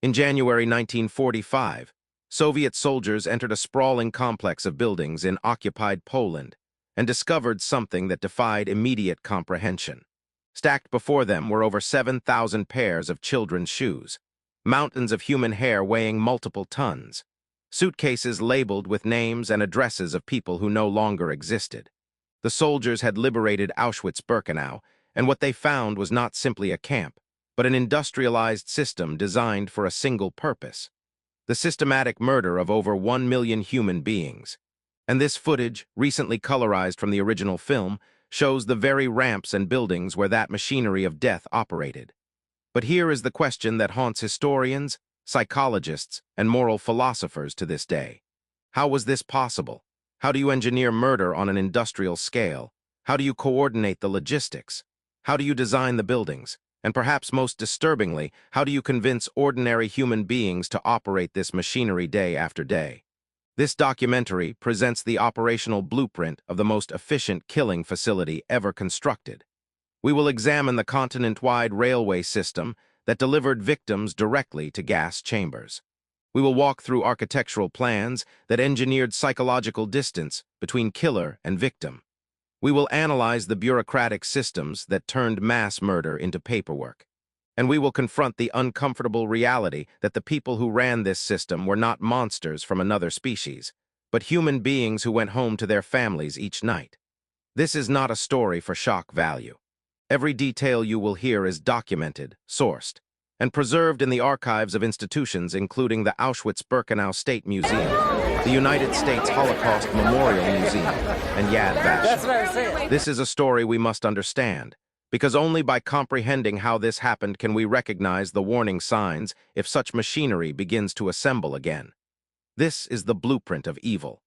In January 1945, Soviet soldiers entered a sprawling complex of buildings in occupied Poland and discovered something that defied immediate comprehension. Stacked before them were over 7,000 pairs of children's shoes, mountains of human hair weighing multiple tons, suitcases labeled with names and addresses of people who no longer existed. The soldiers had liberated Auschwitz-Birkenau, and what they found was not simply a camp, but an industrialized system designed for a single purpose: the systematic murder of over 1 million human beings. And this footage, recently colorized from the original film, shows the very ramps and buildings where that machinery of death operated. But here is the question that haunts historians, psychologists, and moral philosophers to this day. How was this possible? How do you engineer murder on an industrial scale? How do you coordinate the logistics? How do you design the buildings? And perhaps most disturbingly, how do you convince ordinary human beings to operate this machinery day after day? This documentary presents the operational blueprint of the most efficient killing facility ever constructed. We will examine the continent-wide railway system that delivered victims directly to gas chambers. We will walk through architectural plans that engineered psychological distance between killer and victim. We will analyze the bureaucratic systems that turned mass murder into paperwork. And we will confront the uncomfortable reality that the people who ran this system were not monsters from another species, but human beings who went home to their families each night. This is not a story for shock value. Every detail you will hear is documented, sourced, and preserved in the archives of institutions including the Auschwitz-Birkenau State Museum, the United States Holocaust Memorial Museum, and Yad Vashem. That's what I'm saying. This is a story we must understand, because only by comprehending how this happened can we recognize the warning signs if such machinery begins to assemble again. This is the blueprint of evil.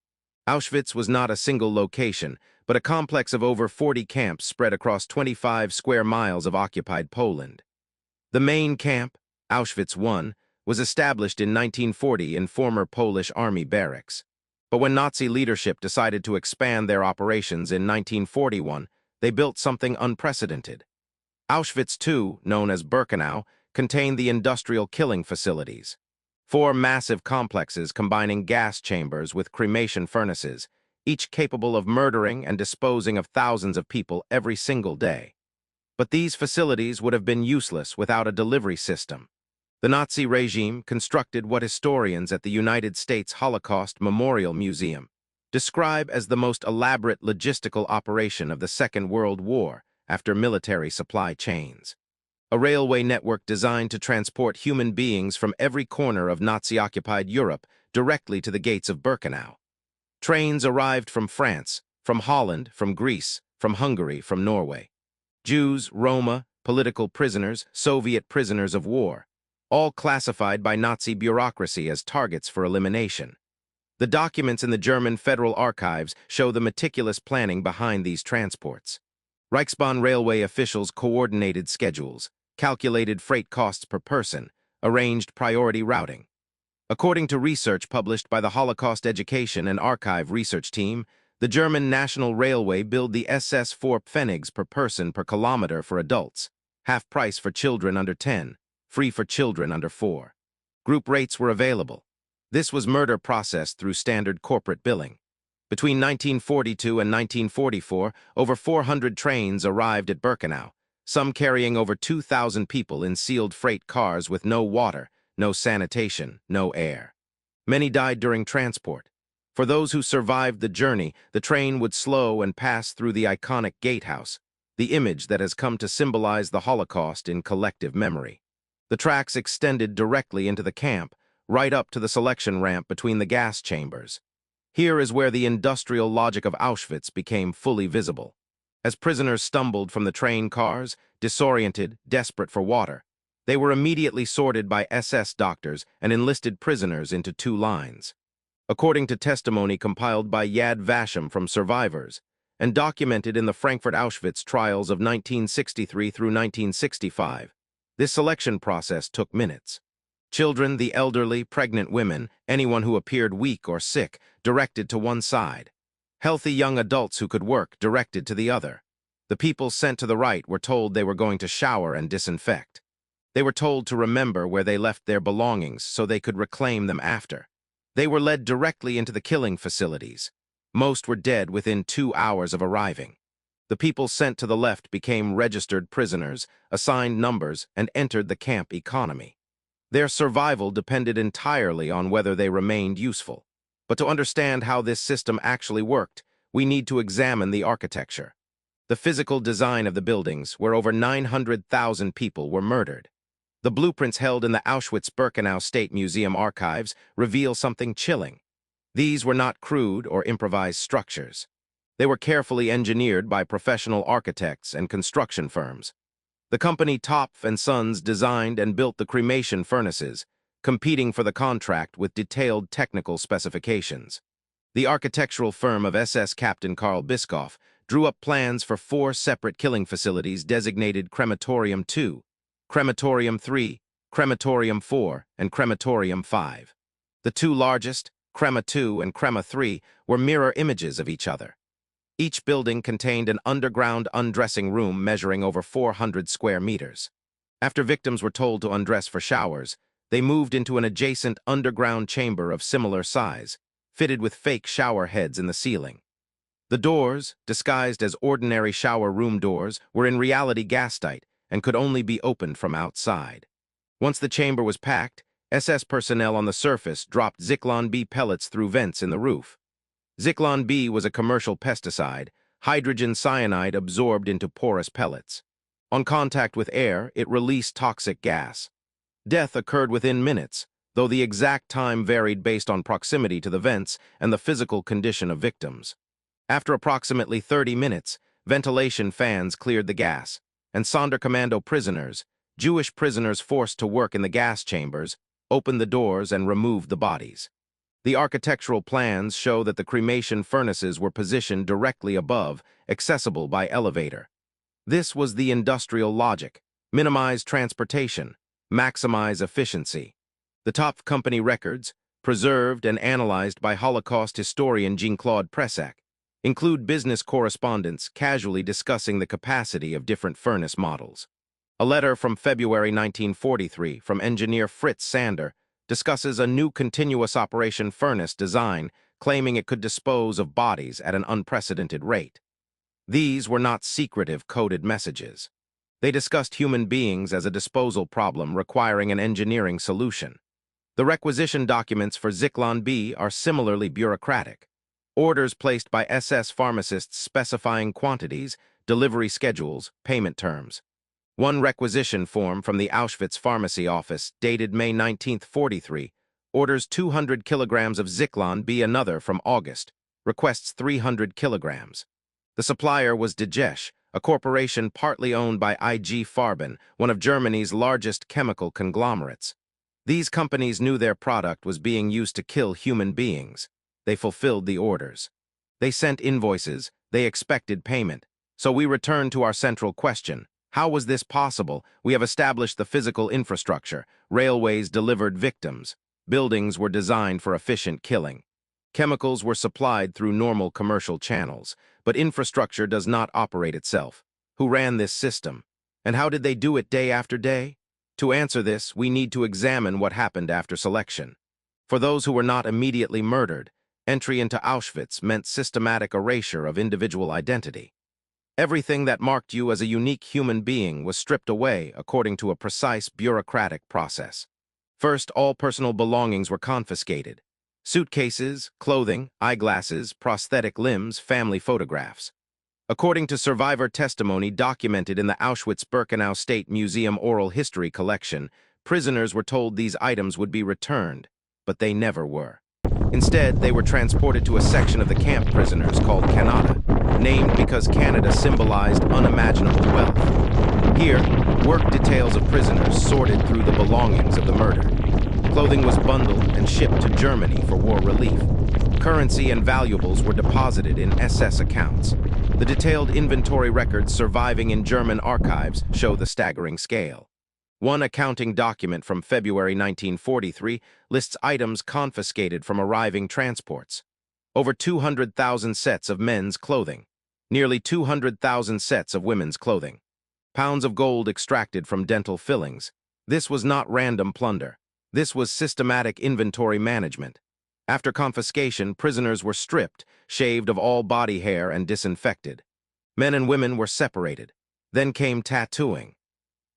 Auschwitz was not a single location, but a complex of over 40 camps spread across 25 square miles of occupied Poland. The main camp, Auschwitz I, was established in 1940 in former Polish army barracks. But when Nazi leadership decided to expand their operations in 1941, they built something unprecedented. Auschwitz II, known as Birkenau, contained the industrial killing facilities. 4 massive complexes combining gas chambers with cremation furnaces, each capable of murdering and disposing of thousands of people every single day. But these facilities would have been useless without a delivery system. The Nazi regime constructed what historians at the United States Holocaust Memorial Museum describe as the most elaborate logistical operation of the Second World War after military supply chains. A railway network designed to transport human beings from every corner of Nazi-occupied Europe directly to the gates of Birkenau. Trains arrived from France, from Holland, from Greece, from Hungary, from Norway. Jews, Roma, political prisoners, Soviet prisoners of war, all classified by Nazi bureaucracy as targets for elimination. The documents in the German Federal Archives show the meticulous planning behind these transports. Reichsbahn railway officials coordinated schedules, calculated freight costs per person, arranged priority routing. According to research published by the Holocaust Education and Archive Research Team, the German National Railway billed the SS 4 Pfennigs per person per kilometer for adults, half price for children under 10, free for children under 4. Group rates were available. This was murder processed through standard corporate billing. Between 1942 and 1944, over 400 trains arrived at Birkenau, some carrying over 2,000 people in sealed freight cars with no water, no sanitation, no air. Many died during transport. For those who survived the journey, the train would slow and pass through the iconic gatehouse, the image that has come to symbolize the Holocaust in collective memory. The tracks extended directly into the camp, right up to the selection ramp between the gas chambers. Here is where the industrial logic of Auschwitz became fully visible. As prisoners stumbled from the train cars, disoriented, desperate for water, they were immediately sorted by SS doctors and enlisted prisoners into 2 lines. According to testimony compiled by Yad Vashem from survivors and documented in the Frankfurt Auschwitz trials of 1963 through 1965, this selection process took minutes. Children, the elderly, pregnant women, anyone who appeared weak or sick, directed to one side. Healthy young adults who could work, directed to the other. The people sent to the right were told they were going to shower and disinfect. They were told to remember where they left their belongings so they could reclaim them after. They were led directly into the killing facilities. Most were dead within 2 hours of arriving. The people sent to the left became registered prisoners, assigned numbers, and entered the camp economy. Their survival depended entirely on whether they remained useful. But to understand how this system actually worked, we need to examine the architecture. The physical design of the buildings, where over 900,000 people were murdered. The blueprints held in the Auschwitz-Birkenau State Museum archives reveal something chilling. These were not crude or improvised structures. They were carefully engineered by professional architects and construction firms. The company Topf and Sons designed and built the cremation furnaces, competing for the contract with detailed technical specifications. The architectural firm of SS Captain Karl Bischoff drew up plans for 4 separate killing facilities designated Crematorium II, Crematorium III, Crematorium IV, and Crematorium V. The 2 largest, Crema II and Crema III, were mirror images of each other. Each building contained an underground undressing room measuring over 400 square meters. After victims were told to undress for showers, they moved into an adjacent underground chamber of similar size, fitted with fake shower heads in the ceiling. The doors, disguised as ordinary shower room doors, were in reality gas-tight and could only be opened from outside. Once the chamber was packed, SS personnel on the surface dropped Zyklon B pellets through vents in the roof. Zyklon B was a commercial pesticide, hydrogen cyanide absorbed into porous pellets. On contact with air, it released toxic gas. Death occurred within minutes, though the exact time varied based on proximity to the vents and the physical condition of victims. After approximately 30 minutes, ventilation fans cleared the gas, and Sonderkommando prisoners, Jewish prisoners forced to work in the gas chambers, opened the doors and removed the bodies. The architectural plans show that the cremation furnaces were positioned directly above, accessible by elevator. This was the industrial logic: minimize transportation, maximize efficiency. The top company records, preserved and analyzed by Holocaust historian Jean-Claude Pressac, include business correspondence casually discussing the capacity of different furnace models. A letter from February 1943 from engineer Fritz Sander discusses a new continuous operation furnace design, claiming it could dispose of bodies at an unprecedented rate. These were not secretive coded messages. They discussed human beings as a disposal problem requiring an engineering solution. The requisition documents for Zyklon B are similarly bureaucratic. Orders placed by SS pharmacists specifying quantities, delivery schedules, payment terms. One requisition form from the Auschwitz pharmacy office, dated May 19, 1943, orders 200 kilograms of Zyklon B. Another from August requests 300 kilograms. The supplier was Degesch, a corporation partly owned by IG Farben, one of Germany's largest chemical conglomerates. These companies knew their product was being used to kill human beings. They fulfilled the orders. They sent invoices. They expected payment. So we return to our central question. How was this possible? We have established the physical infrastructure. Railways delivered victims. Buildings were designed for efficient killing. Chemicals were supplied through normal commercial channels. But infrastructure does not operate itself. Who ran this system? And how did they do it day after day? To answer this, we need to examine what happened after selection. For those who were not immediately murdered, entry into Auschwitz meant systematic erasure of individual identity. Everything that marked you as a unique human being was stripped away according to a precise bureaucratic process. First, all personal belongings were confiscated. Suitcases, clothing, eyeglasses, prosthetic limbs, family photographs. According to survivor testimony documented in the Auschwitz-Birkenau State Museum Oral History Collection, prisoners were told these items would be returned, but they never were. Instead, they were transported to a section of the camp prisoners called Canada, named because Canada symbolized unimaginable wealth. Here, work details of prisoners sorted through the belongings of the murdered. Clothing was bundled and shipped to Germany for war relief. Currency and valuables were deposited in SS accounts. The detailed inventory records surviving in German archives show the staggering scale. One accounting document from February 1943 lists items confiscated from arriving transports. Over 200,000 sets of men's clothing. Nearly 200,000 sets of women's clothing. Pounds of gold extracted from dental fillings. This was not random plunder. This was systematic inventory management. After confiscation, prisoners were stripped, shaved of all body hair, and disinfected. Men and women were separated. Then came tattooing.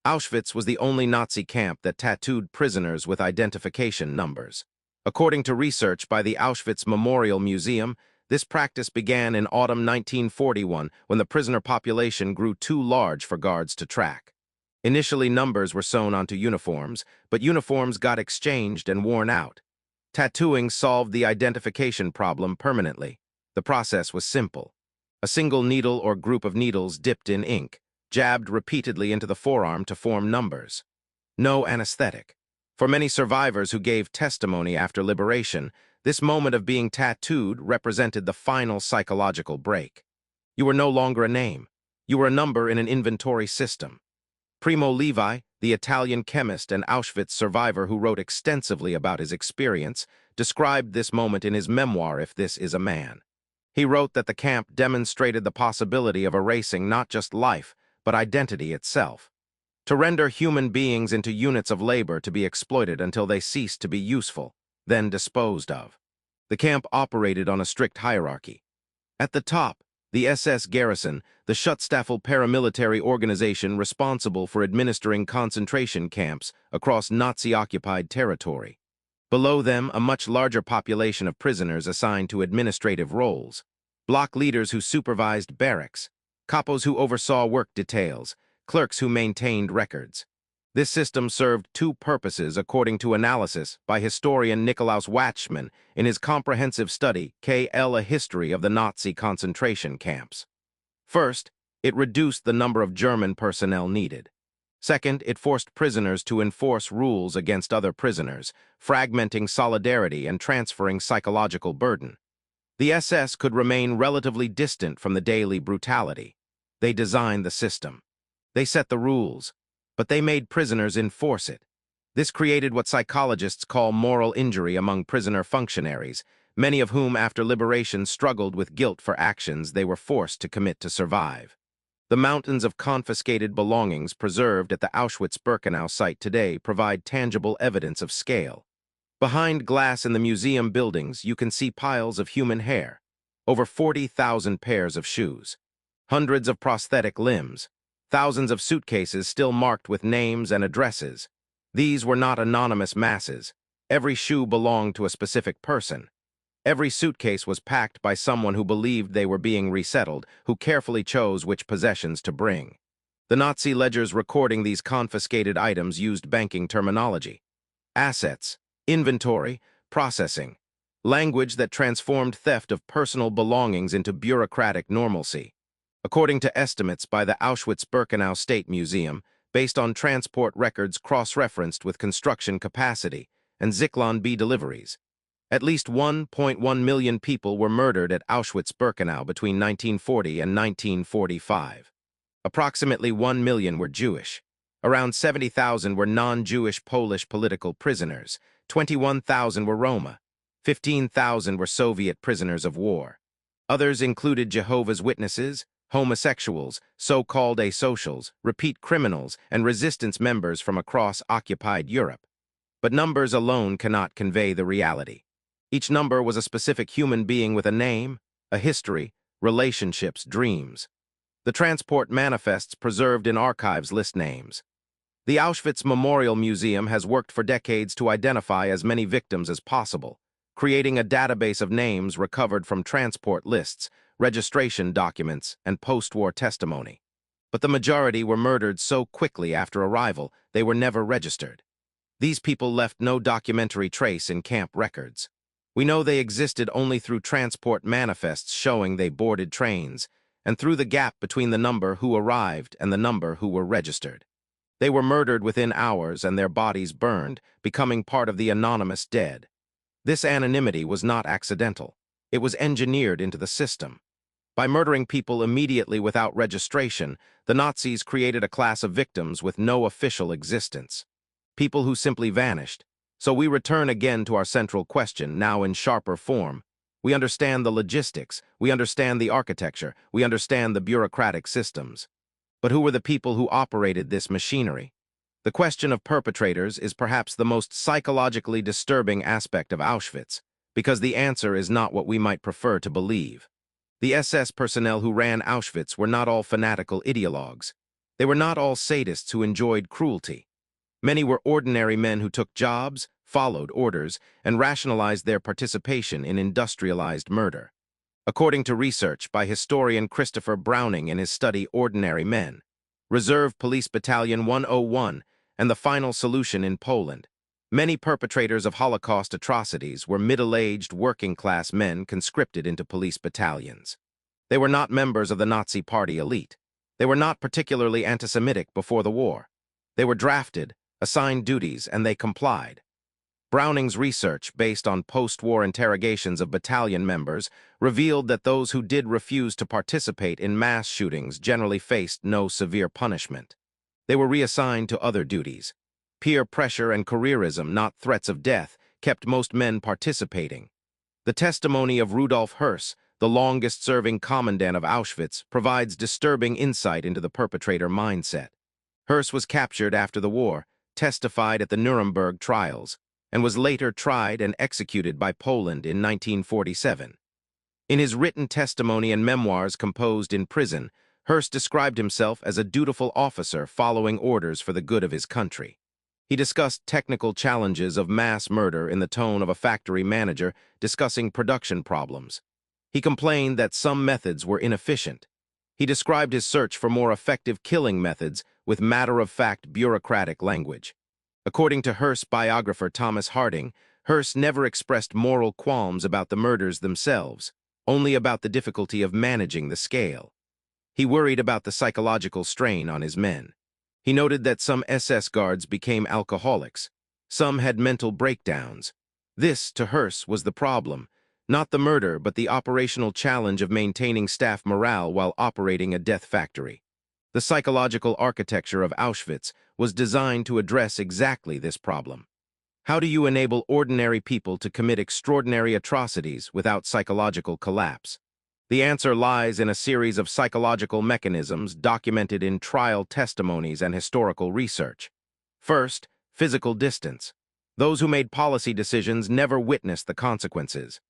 Auschwitz was the only Nazi camp that tattooed prisoners with identification numbers. According to research by the Auschwitz Memorial Museum, this practice began in autumn 1941 when the prisoner population grew too large for guards to track. Initially, numbers were sewn onto uniforms, but uniforms got exchanged and worn out. Tattooing solved the identification problem permanently. The process was simple. A single needle or group of needles dipped in ink, jabbed repeatedly into the forearm to form numbers. No anesthetic. For many survivors who gave testimony after liberation, this moment of being tattooed represented the final psychological break. You were no longer a name. You were a number in an inventory system. Primo Levi, the Italian chemist and Auschwitz survivor who wrote extensively about his experience, described this moment in his memoir, If This Is a Man. He wrote that the camp demonstrated the possibility of erasing not just life, but identity itself. To render human beings into units of labor to be exploited until they ceased to be useful, then disposed of. The camp operated on a strict hierarchy. At the top, the SS Garrison, the Schutzstaffel paramilitary organization responsible for administering concentration camps across Nazi-occupied territory. Below them, a much larger population of prisoners assigned to administrative roles. Block leaders who supervised barracks, capos who oversaw work details, clerks who maintained records. This system served two purposes according to analysis by historian Nikolaus Wachsmann in his comprehensive study, KL, A History of the Nazi Concentration Camps. First, it reduced the number of German personnel needed. Second, it forced prisoners to enforce rules against other prisoners, fragmenting solidarity and transferring psychological burden. The SS could remain relatively distant from the daily brutality. They designed the system. They set the rules, but they made prisoners enforce it. This created what psychologists call moral injury among prisoner functionaries, many of whom after liberation struggled with guilt for actions they were forced to commit to survive. The mountains of confiscated belongings preserved at the Auschwitz-Birkenau site today provide tangible evidence of scale. Behind glass in the museum buildings, you can see piles of human hair, over 40,000 pairs of shoes, hundreds of prosthetic limbs, thousands of suitcases still marked with names and addresses. These were not anonymous masses. Every shoe belonged to a specific person. Every suitcase was packed by someone who believed they were being resettled, who carefully chose which possessions to bring. The Nazi ledgers recording these confiscated items used banking terminology. Assets, inventory, processing. Language that transformed theft of personal belongings into bureaucratic normalcy. According to estimates by the Auschwitz-Birkenau State Museum, based on transport records cross-referenced with construction capacity and Zyklon B deliveries, at least 1.1 million people were murdered at Auschwitz-Birkenau between 1940 and 1945. Approximately 1 million were Jewish. Around 70,000 were non-Jewish Polish political prisoners. 21,000 were Roma. 15,000 were Soviet prisoners of war. Others included Jehovah's Witnesses, homosexuals, so-called asocials, repeat criminals, and resistance members from across occupied Europe. But numbers alone cannot convey the reality. Each number was a specific human being with a name, a history, relationships, dreams. The transport manifests preserved in archives list names. The Auschwitz Memorial Museum has worked for decades to identify as many victims as possible, creating a database of names recovered from transport lists, registration documents, and post-war testimony. But the majority were murdered so quickly after arrival, they were never registered. These people left no documentary trace in camp records. We know they existed only through transport manifests showing they boarded trains, and through the gap between the number who arrived and the number who were registered. They were murdered within hours and their bodies burned, becoming part of the anonymous dead. This anonymity was not accidental. It was engineered into the system. By murdering people immediately without registration, the Nazis created a class of victims with no official existence. People who simply vanished. So we return again to our central question, now in sharper form. We understand the logistics, we understand the architecture, we understand the bureaucratic systems. But who were the people who operated this machinery? The question of perpetrators is perhaps the most psychologically disturbing aspect of Auschwitz, because the answer is not what we might prefer to believe. The SS personnel who ran Auschwitz were not all fanatical ideologues. They were not all sadists who enjoyed cruelty. Many were ordinary men who took jobs, followed orders, and rationalized their participation in industrialized murder. According to research by historian Christopher Browning in his study Ordinary Men, Reserve Police Battalion 101, and The Final Solution in Poland, many perpetrators of Holocaust atrocities were middle-aged, working-class men conscripted into police battalions. They were not members of the Nazi Party elite. They were not particularly anti-Semitic before the war. They were drafted, assigned duties, and they complied. Browning's research, based on post-war interrogations of battalion members, revealed that those who did refuse to participate in mass shootings generally faced no severe punishment. They were reassigned to other duties. Peer pressure and careerism, not threats of death, kept most men participating. The testimony of Rudolf Höss, the longest-serving commandant of Auschwitz, provides disturbing insight into the perpetrator mindset. Höss was captured after the war, testified at the Nuremberg trials, and was later tried and executed by Poland in 1947. In his written testimony and memoirs composed in prison, Höss described himself as a dutiful officer following orders for the good of his country. He discussed technical challenges of mass murder in the tone of a factory manager discussing production problems. He complained that some methods were inefficient. He described his search for more effective killing methods with matter-of-fact bureaucratic language. According to Höss biographer Thomas Harding, Höss never expressed moral qualms about the murders themselves, only about the difficulty of managing the scale. He worried about the psychological strain on his men. He noted that some SS guards became alcoholics. Some had mental breakdowns. This, to Höss, was the problem, not the murder but the operational challenge of maintaining staff morale while operating a death factory. The psychological architecture of Auschwitz was designed to address exactly this problem. How do you enable ordinary people to commit extraordinary atrocities without psychological collapse? The answer lies in a series of psychological mechanisms documented in trial testimonies and historical research. First, physical distance. Those who made policy decisions never witnessed the consequences.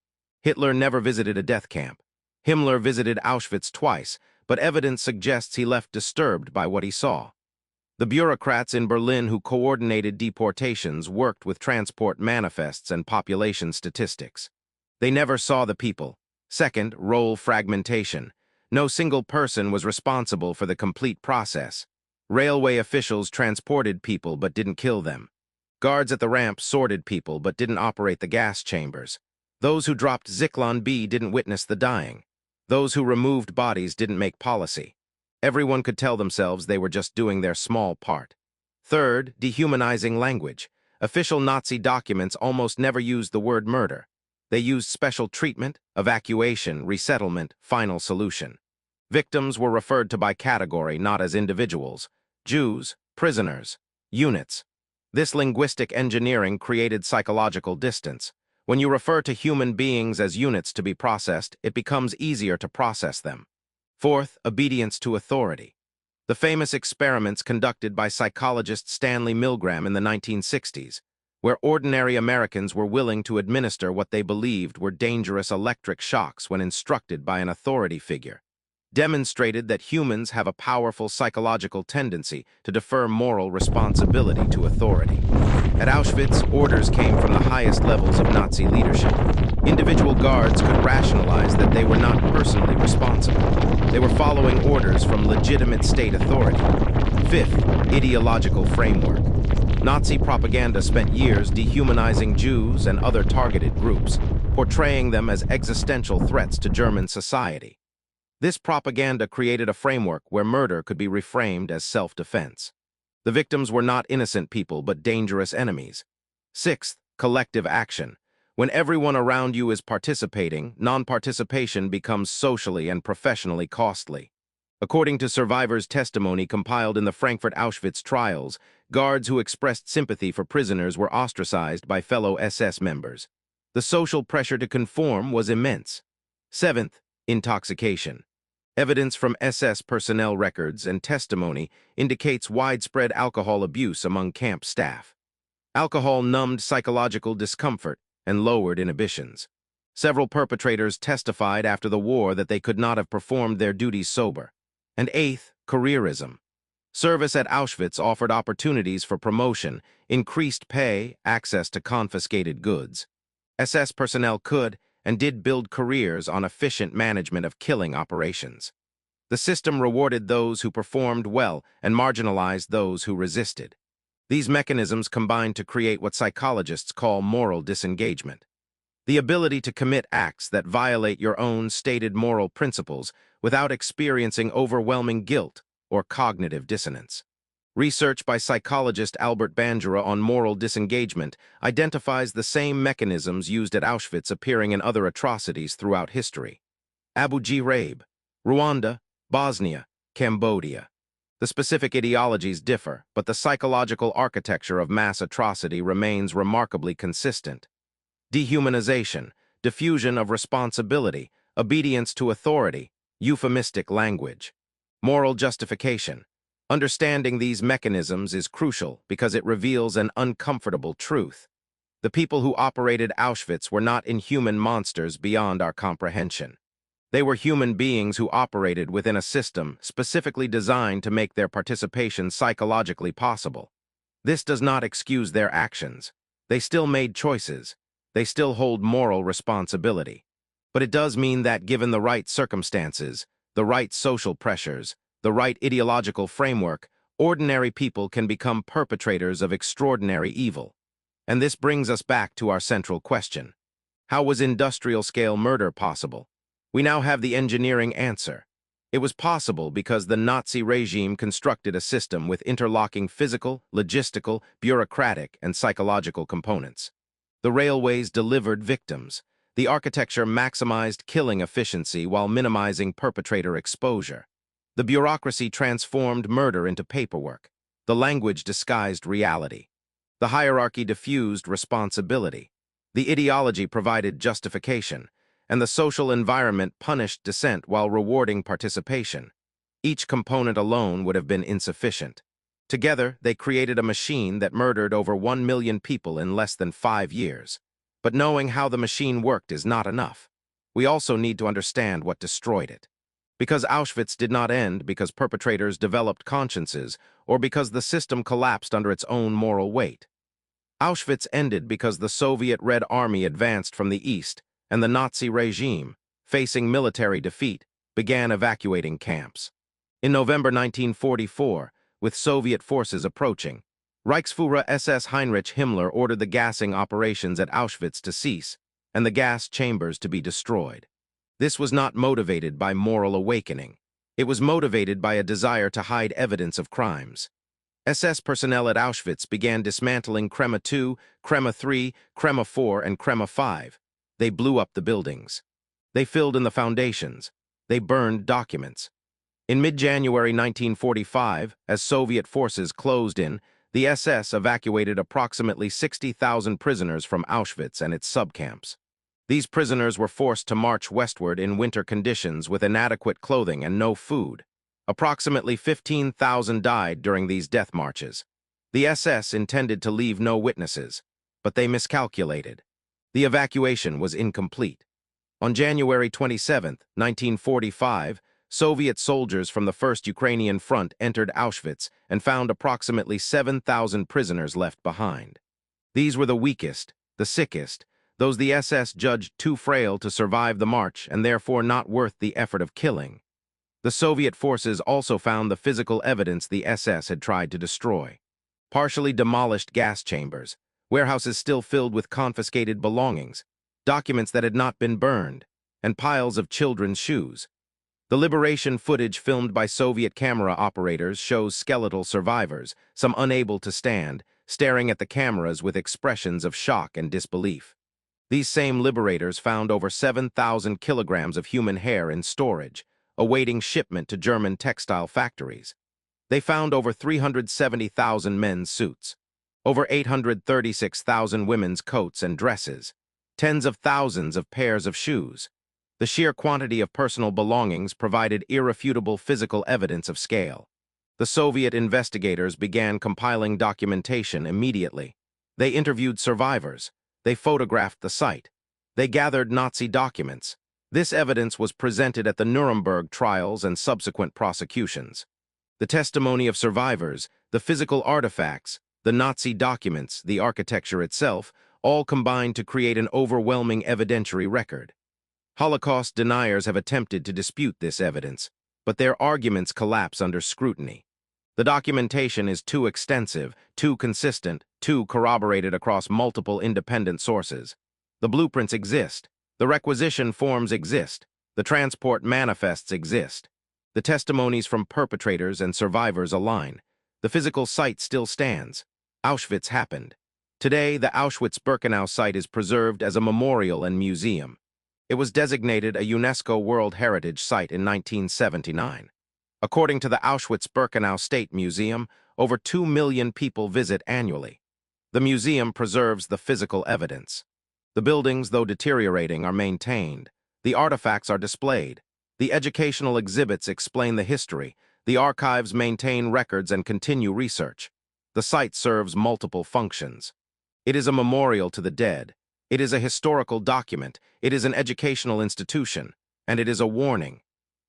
Hitler never visited a death camp. Himmler visited Auschwitz twice, but evidence suggests he left disturbed by what he saw. The bureaucrats in Berlin who coordinated deportations worked with transport manifests and population statistics. They never saw the people. Second, role fragmentation. No single person was responsible for the complete process. Railway officials transported people but didn't kill them. Guards at the ramp sorted people but didn't operate the gas chambers. Those who dropped Zyklon B didn't witness the dying. Those who removed bodies didn't make policy. Everyone could tell themselves they were just doing their small part. Third, dehumanizing language. Official Nazi documents almost never used the word murder. They used special treatment, evacuation, resettlement, final solution. Victims were referred to by category, not as individuals. Jews, prisoners, units. This linguistic engineering created psychological distance. When you refer to human beings as units to be processed, it becomes easier to process them. Fourth, obedience to authority. The famous experiments conducted by psychologist Stanley Milgram in the 1960s, where ordinary Americans were willing to administer what they believed were dangerous electric shocks when instructed by an authority figure, demonstrated that humans have a powerful psychological tendency to defer moral responsibility to authority. At Auschwitz, orders came from the highest levels of Nazi leadership. Individual guards could rationalize that they were not personally responsible. They were following orders from legitimate state authority. Fifth, ideological framework. Nazi propaganda spent years dehumanizing Jews and other targeted groups, portraying them as existential threats to German society. This propaganda created a framework where murder could be reframed as self-defense. The victims were not innocent people, but dangerous enemies. Sixth, collective action. When everyone around you is participating, non-participation becomes socially and professionally costly. According to survivors' testimony compiled in the Frankfurt Auschwitz trials, guards who expressed sympathy for prisoners were ostracized by fellow SS members. The social pressure to conform was immense. Seventh, intoxication. Evidence from SS personnel records and testimony indicates widespread alcohol abuse among camp staff. Alcohol numbed psychological discomfort and lowered inhibitions. Several perpetrators testified after the war that they could not have performed their duties sober. And eighth, careerism. Service at Auschwitz offered opportunities for promotion, increased pay, access to confiscated goods. SS personnel could and did build careers on efficient management of killing operations. The system rewarded those who performed well and marginalized those who resisted. These mechanisms combined to create what psychologists call moral disengagement. The ability to commit acts that violate your own stated moral principles without experiencing overwhelming guilt or cognitive dissonance. Research by psychologist Albert Bandura on moral disengagement identifies the same mechanisms used at Auschwitz appearing in other atrocities throughout history. Abu Ghraib, Rwanda, Bosnia, Cambodia. The specific ideologies differ, but the psychological architecture of mass atrocity remains remarkably consistent. Dehumanization, diffusion of responsibility, obedience to authority, euphemistic language. Moral justification. Understanding these mechanisms is crucial because it reveals an uncomfortable truth. The people who operated Auschwitz were not inhuman monsters beyond our comprehension. They were human beings who operated within a system specifically designed to make their participation psychologically possible. This does not excuse their actions. They still made choices. They still hold moral responsibility. But it does mean that given the right circumstances, the right social pressures, the right ideological framework, ordinary people can become perpetrators of extraordinary evil. And this brings us back to our central question. How was industrial-scale murder possible? We now have the engineering answer. It was possible because the Nazi regime constructed a system with interlocking physical, logistical, bureaucratic, and psychological components. The railways delivered victims. The architecture maximized killing efficiency while minimizing perpetrator exposure. The bureaucracy transformed murder into paperwork. The language disguised reality. The hierarchy diffused responsibility. The ideology provided justification, and the social environment punished dissent while rewarding participation. Each component alone would have been insufficient. Together, they created a machine that murdered over 1 million people in less than 5 years. But knowing how the machine worked is not enough. We also need to understand what destroyed it. Because Auschwitz did not end because perpetrators developed consciences or because the system collapsed under its own moral weight. Auschwitz ended because the Soviet Red Army advanced from the east and the Nazi regime, facing military defeat, began evacuating camps. In November 1944, with Soviet forces approaching, Reichsfuhrer SS Heinrich Himmler ordered the gassing operations at Auschwitz to cease and the gas chambers to be destroyed. This was not motivated by moral awakening. It was motivated by a desire to hide evidence of crimes. SS personnel at Auschwitz began dismantling Krema 2, Krema 3, Krema 4, and Krema 5. They blew up the buildings. They filled in the foundations. They burned documents. In mid-January 1945, as Soviet forces closed in, the SS evacuated approximately 60,000 prisoners from Auschwitz and its subcamps. These prisoners were forced to march westward in winter conditions with inadequate clothing and no food. Approximately 15,000 died during these death marches. The SS intended to leave no witnesses, but they miscalculated. The evacuation was incomplete. On January 27, 1945, Soviet soldiers from the First Ukrainian Front entered Auschwitz and found approximately 7,000 prisoners left behind. These were the weakest, the sickest, those the SS judged too frail to survive the march and therefore not worth the effort of killing. The Soviet forces also found the physical evidence the SS had tried to destroy. Partially demolished gas chambers, warehouses still filled with confiscated belongings, documents that had not been burned, and piles of children's shoes. The liberation footage filmed by Soviet camera operators shows skeletal survivors, some unable to stand, staring at the cameras with expressions of shock and disbelief. These same liberators found over 7,000 kilograms of human hair in storage, awaiting shipment to German textile factories. They found over 370,000 men's suits, over 836,000 women's coats and dresses, tens of thousands of pairs of shoes. The sheer quantity of personal belongings provided irrefutable physical evidence of scale. The Soviet investigators began compiling documentation immediately. They interviewed survivors. They photographed the site. They gathered Nazi documents. This evidence was presented at the Nuremberg trials and subsequent prosecutions. The testimony of survivors, the physical artifacts, the Nazi documents, the architecture itself, all combined to create an overwhelming evidentiary record. Holocaust deniers have attempted to dispute this evidence, but their arguments collapse under scrutiny. The documentation is too extensive, too consistent, too corroborated across multiple independent sources. The blueprints exist. The requisition forms exist. The transport manifests exist. The testimonies from perpetrators and survivors align. The physical site still stands. Auschwitz happened. Today, the Auschwitz-Birkenau site is preserved as a memorial and museum. It was designated a UNESCO World Heritage Site in 1979. According to the Auschwitz-Birkenau State Museum, over 2 million people visit annually. The museum preserves the physical evidence. The buildings, though deteriorating, are maintained. The artifacts are displayed. The educational exhibits explain the history. The archives maintain records and continue research. The site serves multiple functions. It is a memorial to the dead. It is a historical document. It is an educational institution. And it is a warning.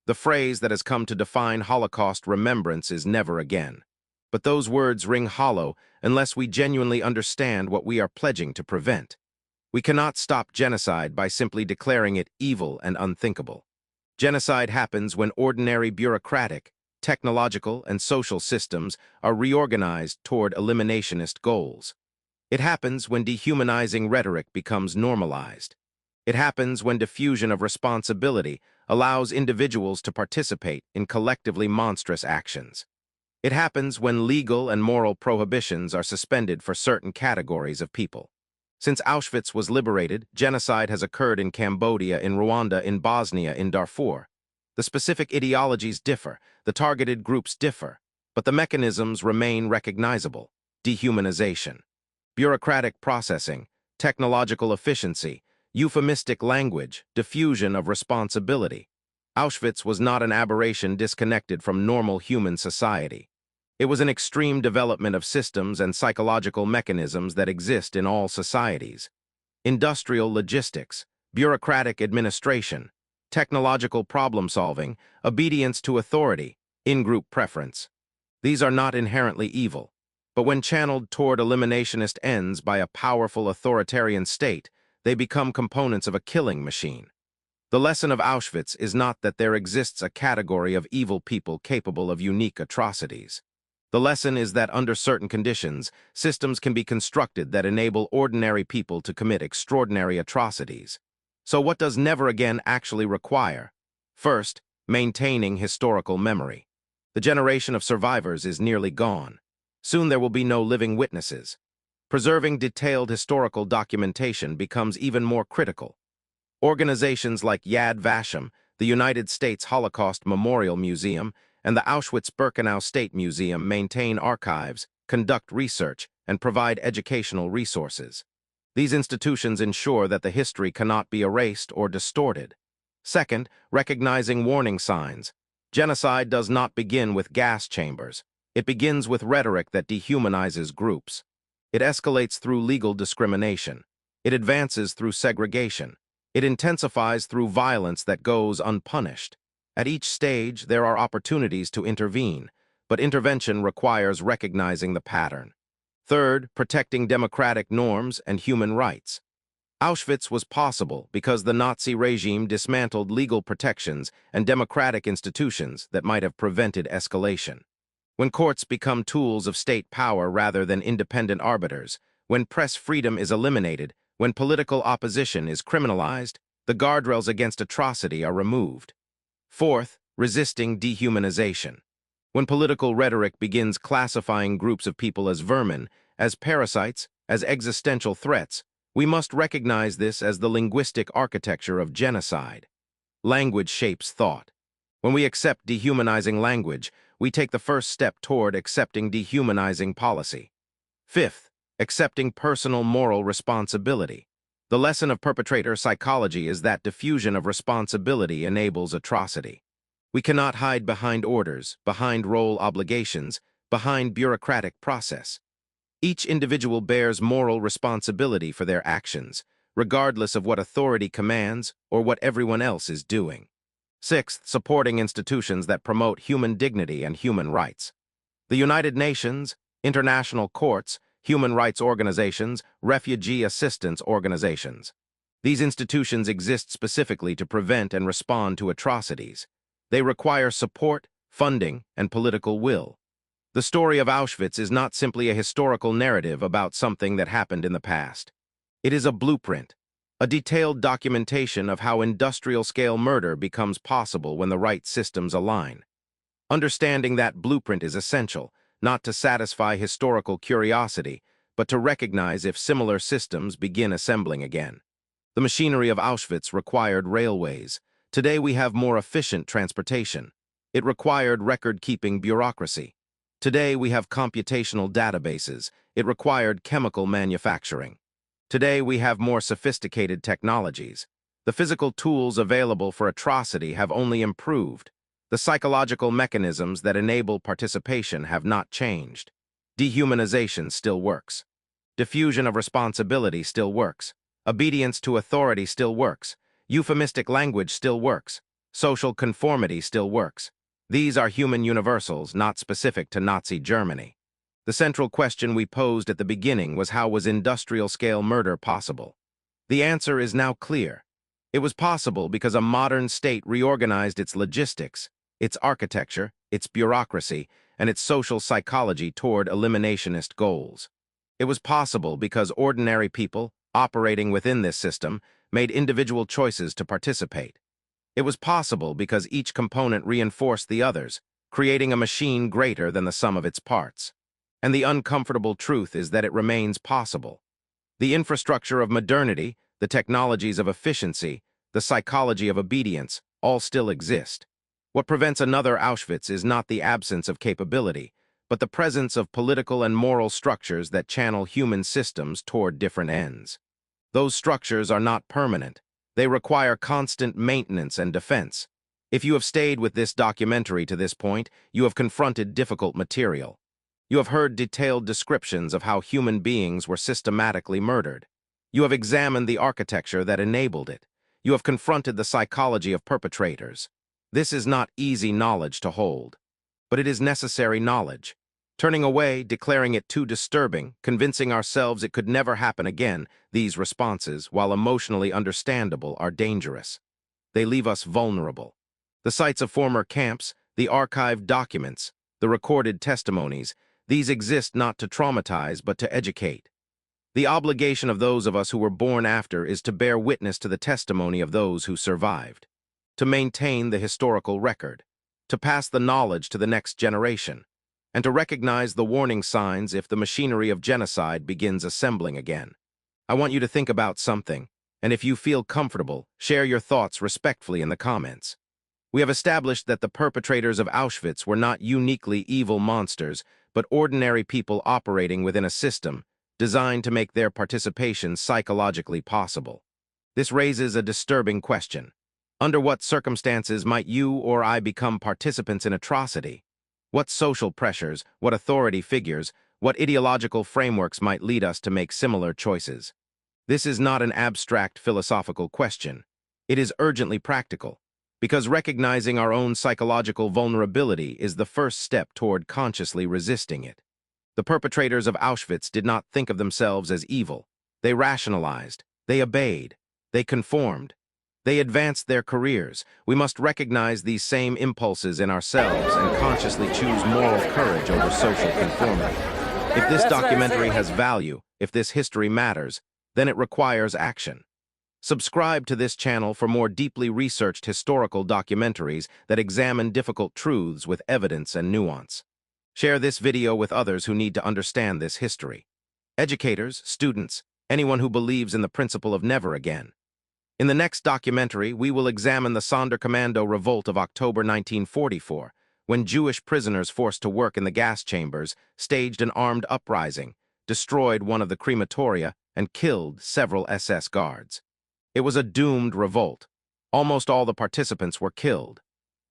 The phrase that has come to define Holocaust remembrance is never again. But those words ring hollow unless we genuinely understand what we are pledging to prevent. We cannot stop genocide by simply declaring it evil and unthinkable. Genocide happens when ordinary bureaucratic, technological, and social systems are reorganized toward eliminationist goals. It happens when dehumanizing rhetoric becomes normalized. It happens when diffusion of responsibility allows individuals to participate in collectively monstrous actions. It happens when legal and moral prohibitions are suspended for certain categories of people. Since Auschwitz was liberated, genocide has occurred in Cambodia, in Rwanda, in Bosnia, in Darfur. The specific ideologies differ, the targeted groups differ, but the mechanisms remain recognizable: dehumanization, bureaucratic processing, technological efficiency, euphemistic language, diffusion of responsibility. Auschwitz was not an aberration disconnected from normal human society. It was an extreme development of systems and psychological mechanisms that exist in all societies. Industrial logistics, bureaucratic administration, technological problem-solving, obedience to authority, in-group preference. These are not inherently evil, but when channeled toward eliminationist ends by a powerful authoritarian state, they become components of a killing machine. The lesson of Auschwitz is not that there exists a category of evil people capable of unique atrocities. The lesson is that under certain conditions, systems can be constructed that enable ordinary people to commit extraordinary atrocities. So what does never again actually require? First, maintaining historical memory. The generation of survivors is nearly gone. Soon there will be no living witnesses. Preserving detailed historical documentation becomes even more critical. Organizations like Yad Vashem, the United States Holocaust Memorial Museum, and the Auschwitz-Birkenau State Museum maintain archives, conduct research, and provide educational resources. These institutions ensure that the history cannot be erased or distorted. Second, recognizing warning signs. Genocide does not begin with gas chambers. It begins with rhetoric that dehumanizes groups. It escalates through legal discrimination. It advances through segregation. It intensifies through violence that goes unpunished. At each stage, there are opportunities to intervene, but intervention requires recognizing the pattern. Third, protecting democratic norms and human rights. Auschwitz was possible because the Nazi regime dismantled legal protections and democratic institutions that might have prevented escalation. When courts become tools of state power rather than independent arbiters, when press freedom is eliminated, when political opposition is criminalized, the guardrails against atrocity are removed. Fourth, resisting dehumanization. When political rhetoric begins classifying groups of people as vermin, as parasites, as existential threats, we must recognize this as the linguistic architecture of genocide. Language shapes thought. When we accept dehumanizing language, we take the first step toward accepting dehumanizing policy. Fifth, accepting personal moral responsibility. The lesson of perpetrator psychology is that diffusion of responsibility enables atrocity. We cannot hide behind orders, behind role obligations, behind bureaucratic process. Each individual bears moral responsibility for their actions, regardless of what authority commands or what everyone else is doing. Sixth, supporting institutions that promote human dignity and human rights. The United Nations, international courts, human rights organizations, refugee assistance organizations. These institutions exist specifically to prevent and respond to atrocities. They require support, funding, and political will. The story of Auschwitz is not simply a historical narrative about something that happened in the past. It is a blueprint, a detailed documentation of how industrial-scale murder becomes possible when the right systems align. Understanding that blueprint is essential, not to satisfy historical curiosity, but to recognize if similar systems begin assembling again. The machinery of Auschwitz required railways. Today we have more efficient transportation. It required record-keeping bureaucracy. Today we have computational databases. It required chemical manufacturing. Today we have more sophisticated technologies. The physical tools available for atrocity have only improved. The psychological mechanisms that enable participation have not changed. Dehumanization still works. Diffusion of responsibility still works. Obedience to authority still works. Euphemistic language still works. Social conformity still works. These are human universals, not specific to Nazi Germany. The central question we posed at the beginning was, how was industrial-scale murder possible? The answer is now clear. It was possible because a modern state reorganized its logistics, its architecture, its bureaucracy, and its social psychology toward eliminationist goals. It was possible because ordinary people, operating within this system, made individual choices to participate. It was possible because each component reinforced the others, creating a machine greater than the sum of its parts. And the uncomfortable truth is that it remains possible. The infrastructure of modernity, the technologies of efficiency, the psychology of obedience, all still exist. What prevents another Auschwitz is not the absence of capability, but the presence of political and moral structures that channel human systems toward different ends. Those structures are not permanent. They require constant maintenance and defense. If you have stayed with this documentary to this point, you have confronted difficult material. You have heard detailed descriptions of how human beings were systematically murdered. You have examined the architecture that enabled it. You have confronted the psychology of perpetrators. This is not easy knowledge to hold, but it is necessary knowledge. Turning away, declaring it too disturbing, convincing ourselves it could never happen again, these responses, while emotionally understandable, are dangerous. They leave us vulnerable. The sites of former camps, the archived documents, the recorded testimonies, these exist not to traumatize but to educate. The obligation of those of us who were born after is to bear witness to the testimony of those who survived, to maintain the historical record, to pass the knowledge to the next generation, and to recognize the warning signs if the machinery of genocide begins assembling again. I want you to think about something, and if you feel comfortable, share your thoughts respectfully in the comments. We have established that the perpetrators of Auschwitz were not uniquely evil monsters, but ordinary people operating within a system designed to make their participation psychologically possible. This raises a disturbing question. Under what circumstances might you or I become participants in atrocity? What social pressures, what authority figures, what ideological frameworks might lead us to make similar choices? This is not an abstract philosophical question. It is urgently practical, because recognizing our own psychological vulnerability is the first step toward consciously resisting it. The perpetrators of Auschwitz did not think of themselves as evil. They rationalized, they obeyed, they conformed, they advanced their careers. We must recognize these same impulses in ourselves and consciously choose moral courage over social conformity. If this documentary has value, if this history matters, then it requires action. Subscribe to this channel for more deeply researched historical documentaries that examine difficult truths with evidence and nuance. Share this video with others who need to understand this history. Educators, students, anyone who believes in the principle of never again. In the next documentary, we will examine the Sonderkommando revolt of October 1944, when Jewish prisoners forced to work in the gas chambers staged an armed uprising, destroyed one of the crematoria, and killed several SS guards. It was a doomed revolt. Almost all the participants were killed.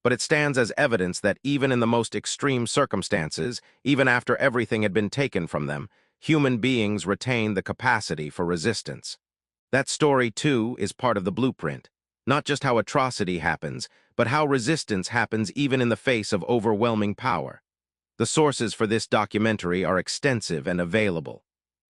But it stands as evidence that even in the most extreme circumstances, even after everything had been taken from them, human beings retain the capacity for resistance. That story, too, is part of the blueprint. Not just how atrocity happens, but how resistance happens even in the face of overwhelming power. The sources for this documentary are extensive and available.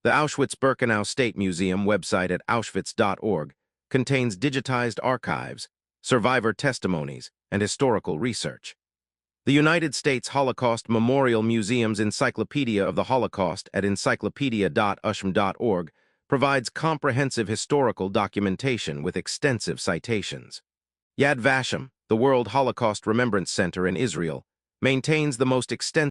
The Auschwitz-Birkenau State Museum website at auschwitz.org contains digitized archives, survivor testimonies, and historical research. The United States Holocaust Memorial Museum's Encyclopedia of the Holocaust at encyclopedia.ushm.org provides comprehensive historical documentation with extensive citations. Yad Vashem, the World Holocaust Remembrance Center in Israel, maintains the most extensive